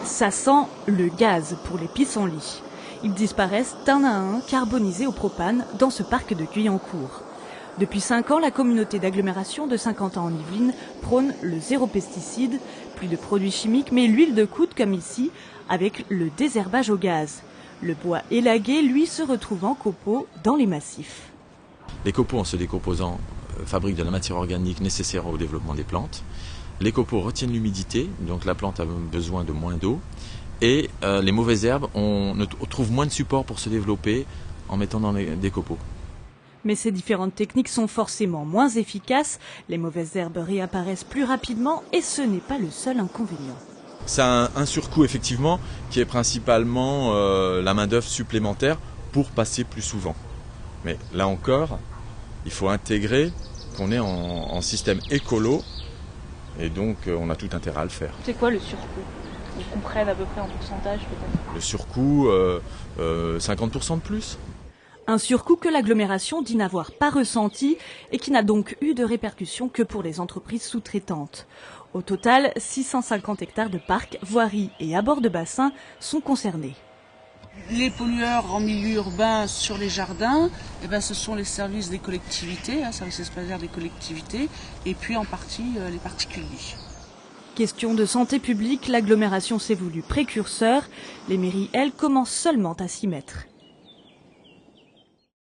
Ça sent le gaz pour les pissenlits. Ils disparaissent un à un, carbonisés au propane, dans ce parc de Guyancourt. Depuis 5 ans, la communauté d'agglomération de Saint-Quentin en Yvelines prône le zéro pesticide, plus de produits chimiques, mais l'huile de coude comme ici, avec le désherbage au gaz. Le bois élagué, lui, se retrouve en copeaux dans les massifs. Les copeaux, en se décomposant, fabriquent de la matière organique nécessaire au développement des plantes. Les copeaux retiennent l'humidité, donc la plante a besoin de moins d'eau. Et les mauvaises herbes, on trouve moins de support pour se développer en mettant dans des copeaux. Mais ces différentes techniques sont forcément moins efficaces. Les mauvaises herbes réapparaissent plus rapidement et ce n'est pas le seul inconvénient. C'est un surcoût effectivement qui est principalement la main-d'œuvre supplémentaire pour passer plus souvent. Mais là encore, il faut intégrer qu'on est en système écolo et donc on a tout intérêt à le faire. C'est quoi le surcoût? Qu'on prenne à peu près en pourcentage peut-être? Le surcoût, 50% de plus. Un surcoût que l'agglomération dit n'avoir pas ressenti et qui n'a donc eu de répercussions que pour les entreprises sous-traitantes. Au total, 650 hectares de parcs, voiries et abords de bassins sont concernés. Les pollueurs en milieu urbain sur les jardins, ce sont les services des collectivités, services espagnaires des collectivités, et puis en partie les particuliers. Question de santé publique, l'agglomération s'est voulue précurseur. Les mairies, elles, commencent seulement à s'y mettre.